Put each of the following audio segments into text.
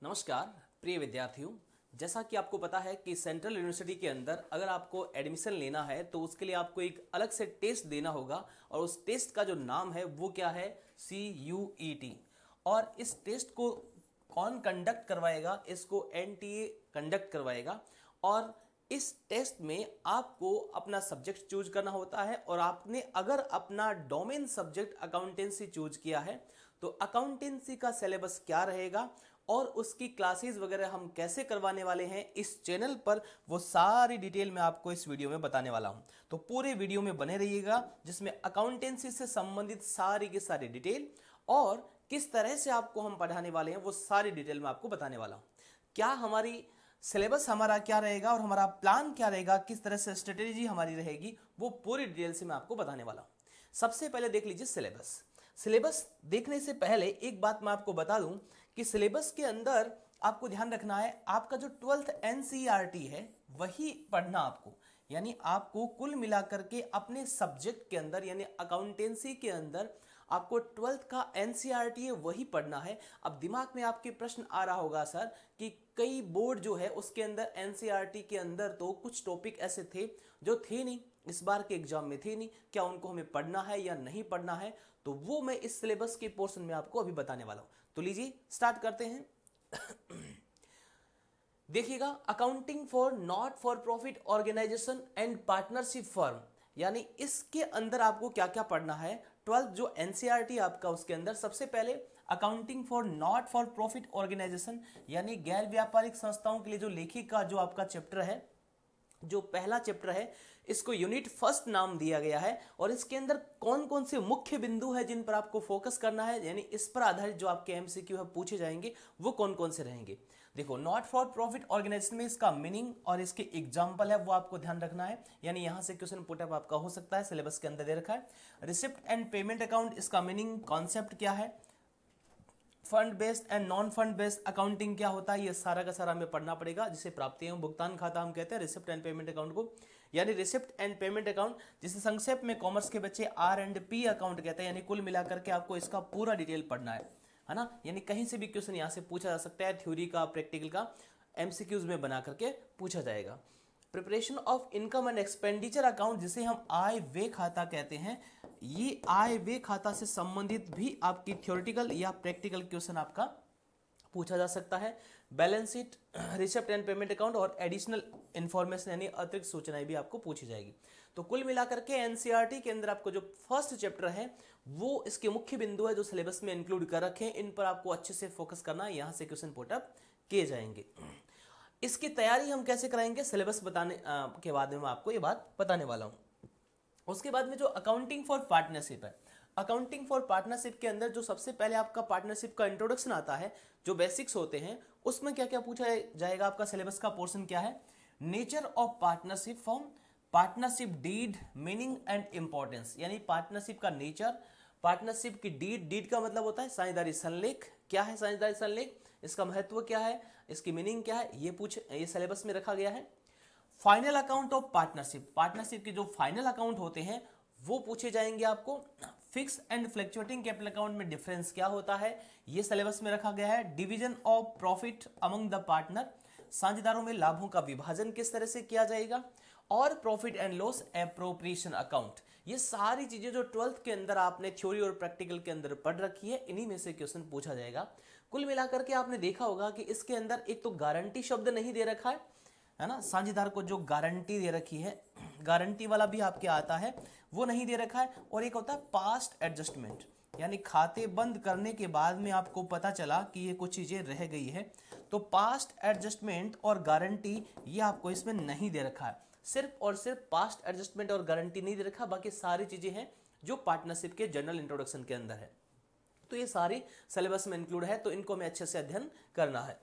नमस्कार प्रिय विद्यार्थियों। जैसा कि आपको पता है कि सेंट्रल यूनिवर्सिटी के अंदर अगर आपको एडमिशन लेना है तो उसके लिए आपको एक अलग से टेस्ट देना होगा और उस टेस्ट का जो नाम है वो क्या है, CUET। और इस टेस्ट को कौन कंडक्ट करवाएगा, इसको NTA कंडक्ट करवाएगा। और इस टेस्ट में आपको अपना सब्जेक्ट चूज करना होता है और आपने अगर अपना डोमेन सब्जेक्ट अकाउंटेंसी चूज किया है तो अकाउंटेंसी का सिलेबस क्या रहेगा और उसकी क्लासेस वगैरह हम कैसे करवाने वाले हैं इस चैनल पर, वो सारी डिटेल मैं आपको इस वीडियो में बताने वाला हूं। तो पूरे वीडियो में बने रहिएगा जिसमें अकाउंटेंसी से संबंधित सारी की सारी डिटेल और किस तरह से आपको हम पढ़ाने वाले हैं वो सारी डिटेल मैं आपको बताने वाला हूं। क्या हमारी सिलेबस हमारा क्या रहेगा और हमारा प्लान क्या रहेगा, किस तरह से स्ट्रेटेजी हमारी रहेगी, वो पूरी डिटेल से मैं आपको बताने वाला हूं। सबसे पहले देख लीजिए सिलेबस। सिलेबस देखने से पहले एक बात मैं आपको बता दूं कि सिलेबस के अंदर आपको ध्यान रखना है, आपका जो 12th NCERT है वही पढ़ना आपको, यानी आपको कुल मिलाकर के अपने सब्जेक्ट के अंदर यानी अकाउंटेंसी के अंदर आपको 12th का NCERT है वही पढ़ना है। अब दिमाग में आपके प्रश्न आ रहा होगा सर कि कई बोर्ड जो है उसके अंदर NCERT के अंदर तो कुछ टॉपिक ऐसे थे जो थे नहीं, इस बार के एग्जाम में थे नहीं, क्या उनको हमें पढ़ना है या नहीं पढ़ना है, तो वो मैं इस सिलेबस के पोर्शन में आपको अभी बताने वाला हूं। तो लीजिए स्टार्ट करते हैं। देखिएगा, accounting for not for profit organization and partnership firm, यानी इसके अंदर आपको क्या क्या पढ़ना है। 12th जो NCERT आपका उसके अंदर सबसे पहले accounting for not for profit organization यानी गैर व्यापारिक संस्थाओं के लिए जो लेखिका जो आपका चैप्टर है, जो पहला चैप्टर है, इसको यूनिट फर्स्ट नाम दिया गया है। और इसके अंदर कौन कौन से मुख्य बिंदु है जिन पर आपको फोकस करना है, यानी इस पर आधारित जो आपके MCQ है पूछे जाएंगे वो कौन कौन से रहेंगे। देखो, नॉट फॉर प्रॉफिट ऑर्गेनाइजेशन में इसका मीनिंग और इसके एग्जाम्पल है वो आपको ध्यान रखना है, यानी यहां से क्वेश्चन पुटअप आपका हो सकता है, सिलेबस के अंदर दे रखा है। रिसिप्ट एंड पेमेंट अकाउंट, इसका मीनिंग कॉन्सेप्ट क्या है। Fund based and non fund based accounting क्या होता है, ये सारा का सारा हमें पढ़ना पड़ेगा, जिसे प्राप्ति एवं भुगतान खाता हम कहते हैं, रिसिप्ट एंड पेमेंट अकाउंट को, यानी रिसिप्ट एंड पेमेंट अकाउंट, जिसे संक्षेप में कॉमर्स के बच्चे R&P अकाउंट कहते हैं। यानी कुल मिलाकर के आपको इसका पूरा डिटेल पढ़ना है ना। यानी कहीं से भी क्वेश्चन यहाँ से पूछा जा सकता है, थ्योरी का प्रैक्टिकल का MCQs में बना करके पूछा जाएगा। Preparation of income and expenditure account, जिसे हम आय व्यय खाता कहते हैं, ये आय व्यय खाता से संबंधित भी आपकी थ्योरेटिकल या प्रैक्टिकल क्वेश्चन आपका पूछा जा सकता है। Balance sheet, receipt and payment account और एडिशनल इंफॉर्मेशन यानी अतिरिक्त सूचनाएं भी आपको पूछी जाएगी। तो कुल मिलाकर के NCERT के अंदर आपको जो फर्स्ट चैप्टर है वो इसके मुख्य बिंदु है जो सिलेबस में इंक्लूड कर रखे हैं, इन पर आपको अच्छे से फोकस करना है, यहां से क्वेश्चन पुटअप किए जाएंगे। इसकी तैयारी हम कैसे कराएंगे, सिलेबस बताने के बाद में मैं आपको ये बात बताने वाला हूं। उसके बाद में जो अकाउंटिंग फॉर पार्टनरशिप है, अकाउंटिंग फॉर पार्टनरशिप के अंदर जो सबसे पहले आपका पार्टनरशिप का इंट्रोडक्शन आता है, जो बेसिक्स होते हैं, उसमें क्या क्या पूछा जाएगा, आपका सिलेबस का पोर्शन क्या है। Nature of partnership form, partnership deed, meaning and importance, यानी पार्टनरशिप का नेचर, पार्टनरशिप की डीड, डीड का मतलब होता है साझेदारी संलेख, क्या है साझेदारी संलेख, इसका महत्व क्या है, इसकी मीनिंग क्या है, ये सिलेबस में रखा गया है। Final account of partnership, partnership के जो फाइनल अकाउंट होते हैं वो पूछे जाएंगे आपको। Fix and fluctuating capital account में डिफरेंस क्या होता है, ये सिलेबस में रखा गया है। Division of profit among the partner, साझेदारों में लाभों का विभाजन किस तरह से किया जाएगा। और profit and loss appropriation account, ये सारी चीजें जो 12th के अंदर आपने थ्योरी और प्रैक्टिकल के अंदर पढ़ रखी है, इन्हीं में से क्वेश्चन पूछा जाएगा। कुल मिलाकर के आपने देखा होगा कि इसके अंदर एक तो गारंटी शब्द नहीं दे रखा है ना, साझेदार को जो गारंटी दे रखी है, गारंटी वाला भी आपके आता है, वो नहीं दे रखा है। और एक होता है पास्ट एडजस्टमेंट, यानी खाते बंद करने के बाद में आपको पता चला कि ये कुछ चीजें रह गई है, तो पास्ट एडजस्टमेंट और गारंटी ये आपको इसमें नहीं दे रखा है। सिर्फ और सिर्फ पास्ट एडजस्टमेंट और गारंटी नहीं दे रखा, बाकी सारी चीजें हैं जो पार्टनरशिप के जनरल इंट्रोडक्शन के अंदर है। तो ये सारी सिलेबस में इंक्लूड है, तो इनको हमें अच्छे से अध्ययन करना है।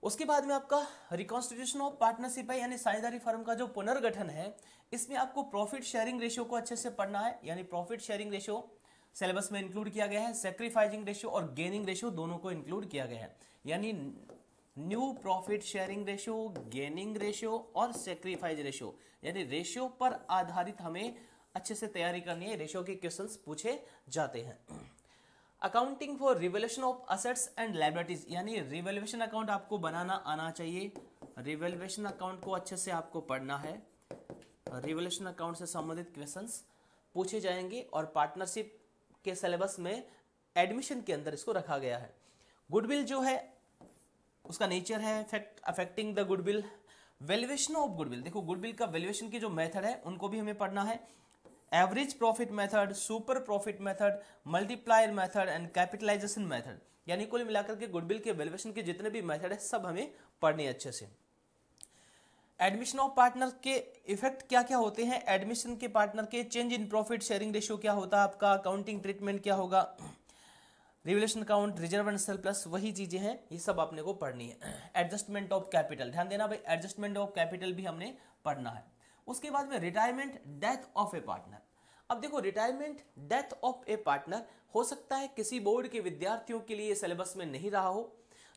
उसके बाद में आपका रिकॉन्स्टिट्यूशन ऑफ पार्टनरशिप है, यानी साझेदारी फर्म का जो पुनर्गठन है, इसमें आपको प्रॉफिट शेयरिंग रेशियो को अच्छे से पढ़ना है, यानी प्रॉफिट शेयरिंग रेशियो सिलेबस में इंक्लूड किया गया है। सैक्रिफाइसिंग रेशियो और गेनिंग रेशियो दोनों को इंक्लूड किया गया है, यानी new profit sharing ratio, gaining ratio और सैक्रिफाइस रेशियो, यानी रेशियो पर आधारित हमें अच्छे से तैयारी करनी है, रेशियो के क्वेश्चंस पूछे जाते हैं। Accounting for revaluation of assets and liabilities, यानी रिवैल्यूएशन अकाउंट आपको बनाना आना चाहिए। रिवैल्यूएशन अकाउंट को अच्छे से आपको पढ़ना है। रिवैल्यूएशन अकाउंट से संबंधित क्वेश्चंस पूछे जाएंगे और पार्टनरशिप के सिलेबस में एडमिशन के अंदर इसको रखा गया है। गुडविल जो है उसका नेचर है affecting the goodwill, valuation of goodwill, देखो गुडविल का वैल्यूएशन की जो मेथड है उनको भी हमें पढ़ना है। Average profit method, super profit method, multiplier method and capitalization method, यानी कुल मिलाकर के गुडविल के वैल्यूएशन के जितने भी मेथड है सब हमें पढ़ने अच्छे से। एडमिशन ऑफ पार्टनर के इफेक्ट क्या क्या होते हैं, एडमिशन के पार्टनर के change in profit sharing ratio क्या होता है आपका, अकाउंटिंग ट्रीटमेंट क्या होगा, revaluation account, reserve and surplus, वही चीजें हैं, ये सब आपने को पढ़नी है। एडजस्टमेंट ऑफ कैपिटल, ध्यान देना भाई, एडजस्टमेंट ऑफ कैपिटल भी हमने पढ़ना है। उसके बाद में retirement death of A partner. अब देखो retirement death of A partner हो सकता है किसी बोर्ड के विद्यार्थियों के लिए सिलेबस में नहीं रहा हो,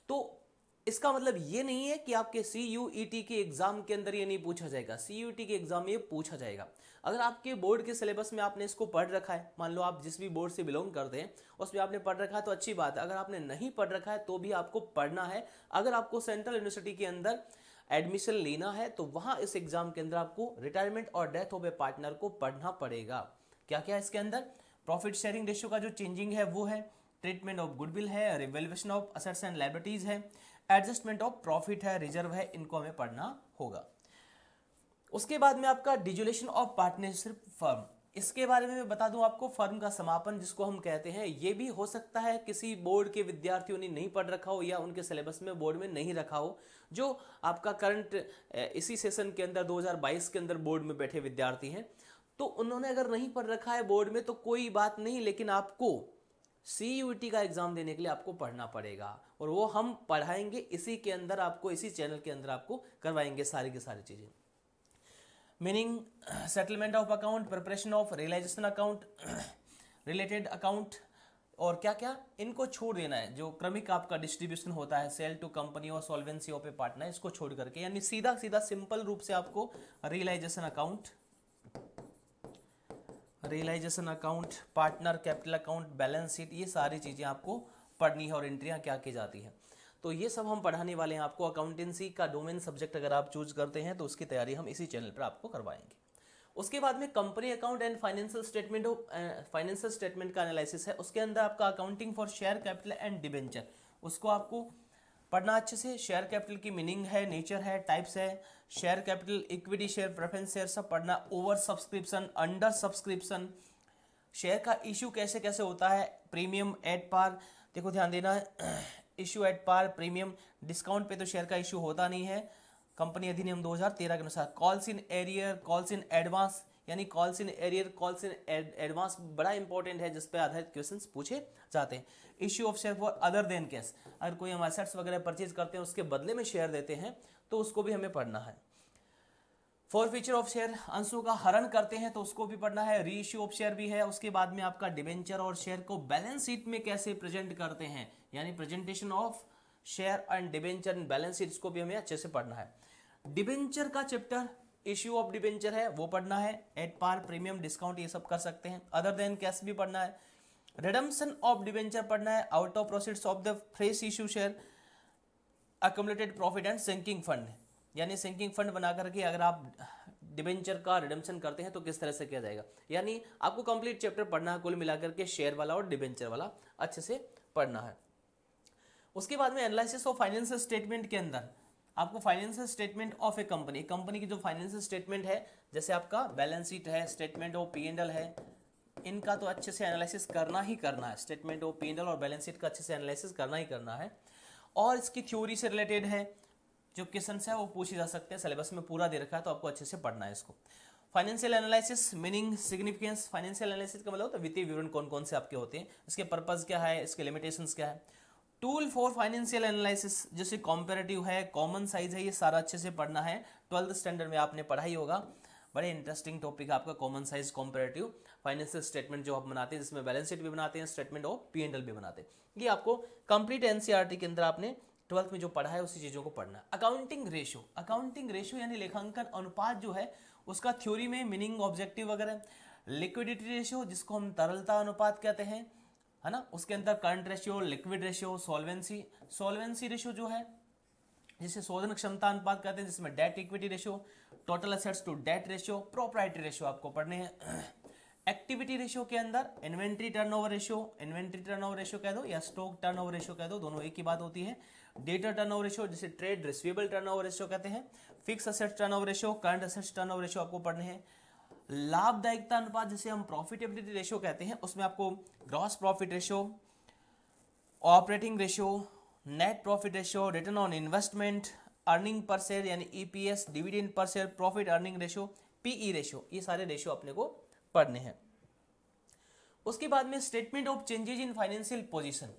तो इसका मतलब ये नहीं है कि आपके CUET के एग्जाम के अंदर ये नहीं पूछा जाएगा। CUET के एग्जाम में ये पूछा जाएगा। अगर आपके बोर्ड के सिलेबस में आपने इसको पढ़ रखा है, मान लो आप जिस भी बोर्ड से बिलोंग करते हैं उसमें आपने पढ़ रखा है तो अच्छी बात है। अगर आपने नहीं पढ़ रखा है तो भी आपको पढ़ना है। अगर आपको सेंट्रल यूनिवर्सिटी के अंदर एडमिशन लेना है तो वहां इस एग्जाम के अंदर आपको रिटायरमेंट और डेथ ऑफ ए पार्टनर को पढ़ना पड़ेगा। क्या क्या इसके अंदर, प्रॉफिट शेयरिंग रेशियो का जो चेंजिंग है वो है, ट्रीटमेंट ऑफ गुडविल है, revaluation of assets and liabilities है, एडजस्टमेंट ऑफ प्रॉफिट है, रिजर्व है, इनको हमें पढ़ना होगा। उसके बाद में आपका डिसोल्यूशन ऑफ पार्टनरशिप फर्म, इसके बारे में मैं बता दूं आपको, फर्म का समापन जिसको हम कहते हैं, ये भी हो सकता है किसी बोर्ड के विद्यार्थियों ने नहीं पढ़ रखा हो या उनके सिलेबस में बोर्ड में नहीं रखा हो। जो आपका करंट इसी सेशन के अंदर 2022 के अंदर बोर्ड में बैठे विद्यार्थी हैं, तो उन्होंने अगर नहीं पढ़ रखा है बोर्ड में तो कोई बात नहीं, लेकिन आपको CUET का एग्जाम देने के लिए आपको पढ़ना पड़ेगा और वो हम पढ़ाएंगे इसी के अंदर, आपको इसी चैनल के अंदर आपको करवाएंगे सारी की सारी चीजें। Meaning, settlement of account, preparation of realization account, related account और क्या क्या, इनको छोड़ देना है। जो क्रमिक आपका डिस्ट्रीब्यूशन होता है, सेल टू कंपनी और सॉल्वेंसी ऑफ ए पार्टनर, इसको छोड़ करके, यानी सीधा सीधा सिंपल रूप से आपको realization account, partner capital account, balance sheet, ये सारी चीजें आपको पढ़नी है और एंट्रियां क्या की जाती है, तो ये सब हम पढ़ाने वाले हैं आपको। अकाउंटेंसी का डोमेन सब्जेक्ट अगर आप चूज करते हैं तो उसकी तैयारी हम इसी चैनल पर आपको करवाएंगे। उसके बाद में company account and financial statement का एनालिसिस है। उसके अंदर आपका accounting for share capital and debenture, उसको आपको पढ़ना अच्छे से। शेयर कैपिटल की मीनिंग है, नेचर है, टाइप्स है, share capital, equity share, preference share, सब पढ़ना। Over subscription, under subscription, share का इश्यू कैसे कैसे होता है, प्रीमियम, एट पार, देखो ध्यान देना है, issue at par, premium, discount पे तो शेयर का इश्यू होता नहीं है कंपनी अधिनियम 2013 के अनुसार। Calls in arrear, calls in advance, यानी calls in arrear, calls in advance बड़ा इंपॉर्टेंट है जिस पे आधारित क्वेश्चंस पूछे जाते हैं। Issue of share for other than cash, अगर कोई हम एसेट्स वगैरह परचेज करते हैं उसके बदले में शेयर देते हैं तो उसको भी हमें पढ़ना है। फॉर फीचर ऑफ शेयर, अंशों का हरण करते हैं तो उसको भी पढ़ना है। री इश्यू ऑफ शेयर भी है। उसके बाद में आपका डिबेंचर और शेयर को बैलेंस शीट में कैसे प्रेजेंट करते हैं, यानी presentation of share and debenture in balance sheet, इसको भी हमें अच्छे से पढ़ना है। डिबेंचर का चैप्टर इश्यू ऑफ डिबेंचर है वो पढ़ना है। एट पार, प्रीमियम, डिस्काउंट ये सब कर सकते हैं। अदर देन कैश भी पढ़ना है। रिडम्पशन ऑफ डिबेंचर पढ़ना है। Out of proceeds of the fresh issue share, accumulated profit and sinking fund, यानी सिंकिंग फंड बना करके अगर आप डिबेंचर का रिडम्पशन करते हैं तो किस तरह से किया जाएगा, यानी आपको कंप्लीट चैप्टर पढ़ना है कुल मिलाकर के, शेयर वाला और डिबेंचर वाला अच्छे से पढ़ना है। उसके बाद में एनालिसिस ऑफ फाइनेंशियल स्टेटमेंट के अंदर आपको financial statement of A company, company की जो फाइनेंशियल स्टेटमेंट है, जैसे आपका बैलेंस शीट है, स्टेटमेंट ऑफ P&L है, इनका तो अच्छे से एनालिसिस करना ही करना है। स्टेटमेंट ऑफ P&L और बैलेंस शीट का अच्छे से एनालिसिस करना ही करना है। और इसकी थ्योरी से रिलेटेड है, जो क्वेश्चन है वो पूछे जा सकते हैं, सिलेबस में पूरा दे रखा है तो आपको अच्छे से पढ़ना है इसको। Financial analysis, meaning, significance. Financial analysis का मतलब होता है वित्तीय विवरण कौन कौन से आपके होते हैं, इसके पर्पस क्या है, इसके लिमिटेशंस क्या है। टूल फॉर फाइनेंशियल एनालिसिस, जैसे कॉम्पेरेटिव है, कॉमन साइज है, ये सारा अच्छे से पढ़ना है। 12th स्टैंडर्ड में आपने पढ़ा ही होगा, बड़े इंटरेस्टिंग टॉपिक है आपका common size, comparative financial statement जो आप बनाते हैं, जिसमें बैलेंस शीट भी बनाते हैं, स्टेटमेंट ऑफ P&L भी बनाते हैं। ये आपको कंप्लीट NCERT के अंदर आपने 12th में जो पढ़ा है उसी चीजों को पढ़ना है। अकाउंटिंग रेशियो, अकाउंटिंग रेशियो यानी लेखांकन अनुपात जो है उसका थ्योरी में मीनिंग, ऑब्जेक्टिव वगैरह। लिक्विडिटी रेशियो जिसको हम तरलता अनुपात कहते हैं, है ना। उसके अंदर current ratio, liquid ratio, solvency ratio जो है जिसे शोधन क्षमता अनुपात कहते हैं, जिसमें debt equity ratio, total assets to debt ratio, proprietary ratio आपको पढ़ने हैं। एक्टिविटी रेशियो के अंदर इन्वेंट्री टर्नओवर रेशियो कह दो या स्टॉक टर्नओवर रेशियो कह दो, दोनों एक ही बात होती है। डेटर टर्नओवर रेशियो जिसे ट्रेड रिसीवेबल टर्नओवर रेशियो कहते हैं। Fix assets turnover ratio, current assets turnover ratio आपको पढ़ने हैं। लाभदायकता अनुपात जिसे हम प्रॉफिटेबिलिटी रेशियो कहते हैं, उसमें आपको gross profit ratio, operating ratio, net profit ratio, return on investment, earning per share यानी EPS, dividend per share, profit earning ratio, PE ratio, ये सारे रेशियो अपने को पढ़ने हैं। उसके बाद में statement of changes in financial position,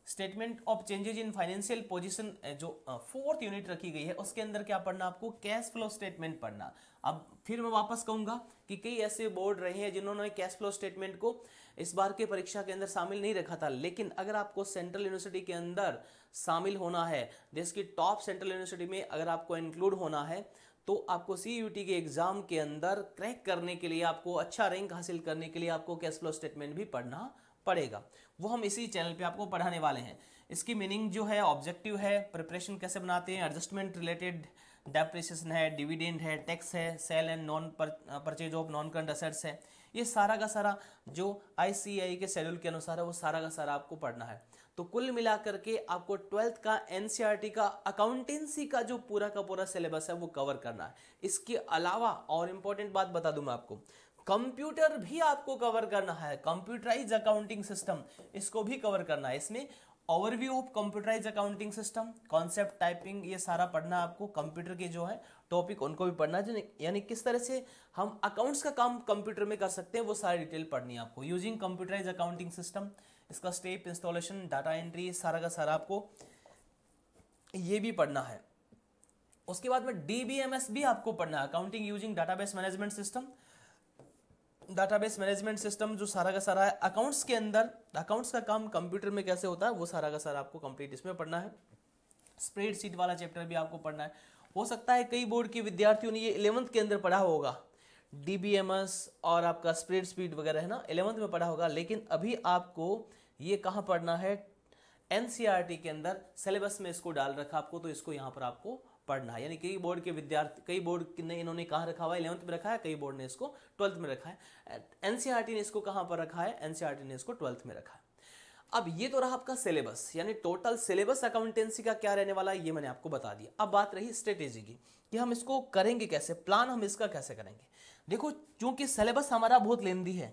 statement of changes in financial position जो फोर्थ यूनिट रखी गई है, उसके अंदर क्या पढ़ना आपको, कैश फ्लो स्टेटमेंट पढ़ना। अब फिर मैं वापस कहूंगा कि कई ऐसे बोर्ड रहे हैं जिन्होंने कैश फ्लो स्टेटमेंट को इस बार के परीक्षा के अंदर शामिल नहीं रखा था, लेकिन अगर आपको सेंट्रल यूनिवर्सिटी के अंदर शामिल होना है, देश की टॉप सेंट्रल यूनिवर्सिटी में अगर आपको इंक्लूड होना है, तो आपको सीयूटी के एग्जाम के अंदर क्रैक करने के लिए, आपको अच्छा रैंक हासिल करने के लिए आपको कैश फ्लो स्टेटमेंट भी पढ़ना पड़ेगा। वो हम इसी चैनल पे आपको पढ़ाने वाले हैं। इसकी मीनिंग जो है, ऑब्जेक्टिव है, प्रिपरेशन कैसे बनाते हैं, एडजस्टमेंट रिलेटेड, डेप्रिसिएशन है, डिविडेंड है, टैक्स है, sale and non purchase of non current assets है, ये सारा का सारा जो आईसीएआई के शेड्यूल के अनुसार है वो सारा का सारा आपको पढ़ना है। तो कुल मिलाकर के आपको 12th का एनसीईआरटी का अकाउंटेंसी का जो पूरा का पूरा सिलेबस है वो कवर करना है। इसके अलावा और इंपॉर्टेंट बात बता दूं मैं आपको, कंप्यूटर भी आपको कवर करना है, कंप्यूटराइज अकाउंटिंग सिस्टम, इसको भी कवर करना है। इसमें overview of computerise accounting system, concept, typing, ये सारा पढ़ना आपको। कंप्यूटर के जो है टॉपिक उनको भी पढ़ना है, यानी किस तरह से हम अकाउंट्स का काम कंप्यूटर में कर सकते हैं वो सारी डिटेल पढ़नी है आपको। यूजिंग कंप्यूटराइज अकाउंटिंग सिस्टम, इसका स्टेप, इंस्टॉलेशन, डाटा एंट्री, सारा का सारा आपको ये भी पढ़ना है। उसके बाद में डीबीएमएस भी आपको पढ़ना है, accounting using database management system. Database management system जो सारा का सारा है अकाउंट्स के अंदर, अकाउंट्स का काम कंप्यूटर में कैसे होता है वो सारा का सारा आपको कंप्लीट इसमें पढ़ना है। स्प्रेडशीट वाला चैप्टर भी आपको पढ़ना है। हो सकता है कई बोर्ड के विद्यार्थियों ने ये 11th के अंदर पढ़ा होगा, डीबीएमएस और आपका स्प्रेडशीट वगैरह है ना, 11th में पढ़ा होगा, लेकिन अभी आपको ये कहाँ पढ़ना है, एनसीईआरटी के अंदर सिलेबस में इसको डाल रखा आपको, तो इसको यहाँ पर आपको पढ़ना है। यानी कई बोर्ड के विद्यार्थी, कई बोर्ड ने इन्होंने कहाँ रखा हुआ है, 11th में रखा है, कई बोर्ड ने इसको 12th में रखा है। एनसीईआरटी ने इसको कहाँ पर रखा है, एनसीईआरटी ने इसको 12th में रखा है। अब ये तो रहा आपका सिलेबस, यानी टोटल सिलेबस अकाउंटेंसी का क्या रहने वाला है ये मैंने आपको बता दिया। अब बात रही स्ट्रेटेजी की कि हम इसको करेंगे कैसे, प्लान हम इसका कैसे करेंगे। देखो, चूंकि सिलेबस हमारा बहुत लेंदी है,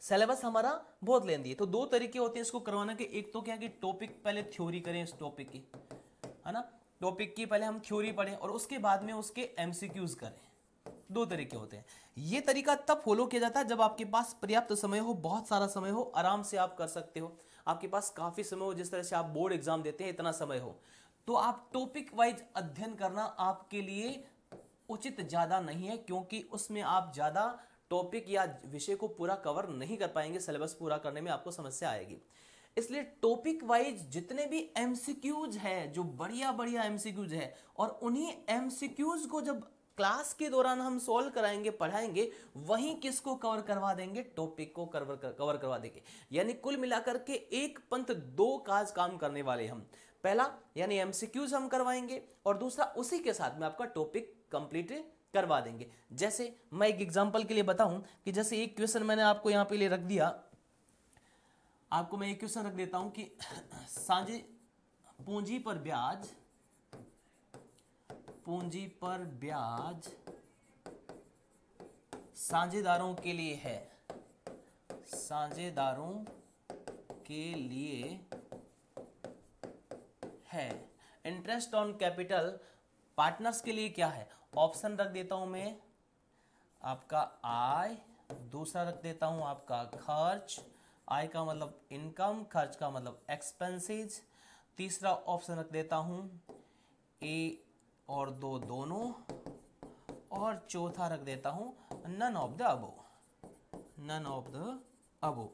सिलेबस हमारा बहुत लेंदी है, तो दो तरीके होते हैं इसको करवाने के। एक तो क्या कि टॉपिक पहले थ्योरी करें इस टॉपिक की, है ना, टॉपिक की पहले हम थ्योरी पढ़ें और उसके बाद में उसके एमसीक्यूज करें। दो तरीके होते हैं। ये तरीका तब फॉलो किया जाता है जब आपके पास पर्याप्त समय हो, बहुत सारा समय हो, आराम से आप कर सकते हो, आपके पास काफी समय हो, जिस तरह से आप बोर्ड एग्जाम देते हैं इतना समय हो, तो आप टॉपिक वाइज अध्ययन करना आपके लिए उचित ज्यादा नहीं है, क्योंकि उसमें आप ज्यादा टॉपिक या विषय को पूरा कवर नहीं कर पाएंगे, सिलेबस पूरा करने में आपको समस्या आएगी। इसलिए टॉपिक वाइज जितने भी एमसीक्यूज है, जो बढ़िया बढ़िया एमसीक्यूज है, और उन्हीं एमसीक्यूज को जब क्लास के दौरान हम सॉल्व कराएंगे, पढ़ाएंगे, वहीं किसको कवर करवा देंगे, टॉपिक को कवर करवा देंगे। यानी कुल मिलाकर के एक पंथ दो काज काम करने वाले हम। पहला यानी एमसीक्यूज हम करवाएंगे, और दूसरा उसी के साथ में आपका टॉपिक कंप्लीट करवा देंगे। जैसे मैं एक एग्जांपल के लिए बताऊं कि जैसे एक क्वेश्चन मैंने आपको यहां पे ले रख दिया, आपको मैं एक क्वेश्चन रख देता हूं कि साझे पूंजी पर ब्याज साझेदारों के लिए है, साझेदारों के लिए है। इंटरेस्ट ऑन कैपिटल पार्टनर्स के लिए क्या है, ऑप्शन रख देता हूं मैं आपका आय, दूसरा रख देता हूं आपका खर्च, आय का मतलब इनकम, खर्च का मतलब एक्सपेंसेस, तीसरा ऑप्शन रख देता हूं ए और दो दोनों, और चौथा रख देता हूं none of the above, none of the above.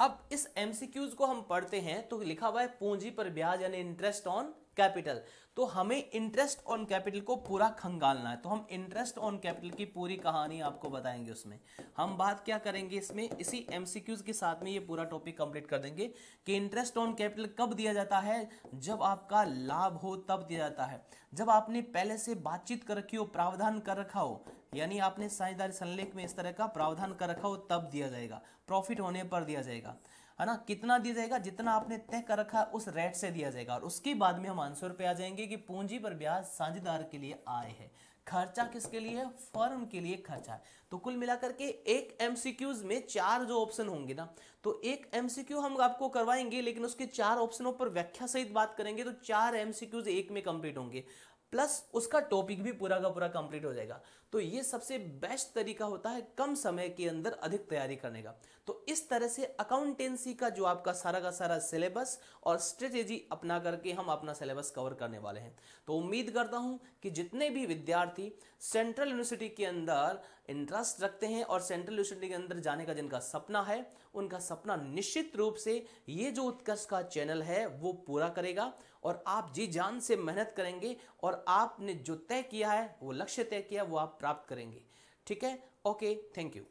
अब इस एमसीक्यूज को हम पढ़ते हैं तो लिखा हुआ है पूंजी पर ब्याज यानी इंटरेस्ट ऑन कैपिटल। तो हमें इंटरेस्ट ऑन कैपिटल को पूरा खंगालना है, तो हम इंटरेस्ट ऑन कैपिटल की पूरी कहानी आपको बताएंगे। उसमें हम बात क्या करेंगे, इसमें इसी एमसीक्यूज के साथ में ये पूरा टॉपिक कंप्लीट कर देंगे कि इंटरेस्ट ऑन कैपिटल कब दिया जाता है, जब आपका लाभ हो तब दिया जाता है। जब आपने पहले से बातचीत कर रखी हो, प्रावधान कर रखा हो, यानी आपने साझेदारी संलेख में इस तरह का प्रावधान कर रखा हो तब दिया जाएगा, प्रॉफिट होने पर दिया जाएगा, है ना। कितना दिया जाएगा, जितना आपने तय कर रखा है उस रेट से दिया जाएगा। और उसके बाद में हम आंसर पे आ जाएंगे कि पूंजी पर ब्याज साझेदार के लिए आय है, खर्चा किसके लिए है, फर्म के लिए खर्चा है। तो कुल मिलाकर के एक एमसीक्यूज में 4 जो ऑप्शन होंगे ना, तो एक एमसीक्यू हम आपको करवाएंगे लेकिन उसके 4 ऑप्शनों पर व्याख्या सहित बात करेंगे, तो 4 एमसीक्यूज एक में कंप्लीट होंगे, प्लस उसका टॉपिक भी पूरा का पूरा कंप्लीट हो जाएगा। तो ये सबसे बेस्ट तरीका होता है कम समय के अंदर अधिक तैयारी करने का। तो इस तरह से अकाउंटेंसी का जो आपका सारा का सारा सिलेबस और स्ट्रेटेजी अपना करके हम अपना सिलेबस कवर करने वाले हैं। तो उम्मीद करता हूं कि जितने भी विद्यार्थी सेंट्रल यूनिवर्सिटी के अंदर इंटरेस्ट रखते हैं और सेंट्रल यूनिवर्सिटी के अंदर जाने का जिनका सपना है, उनका सपना निश्चित रूप से ये जो उत्कर्ष का चैनल है वो पूरा करेगा। और आप जी जान से मेहनत करेंगे और आपने जो तय किया है, वो लक्ष्य तय किया, वो आप प्राप्त करेंगे। ठीक है, ओके, थैंक यू।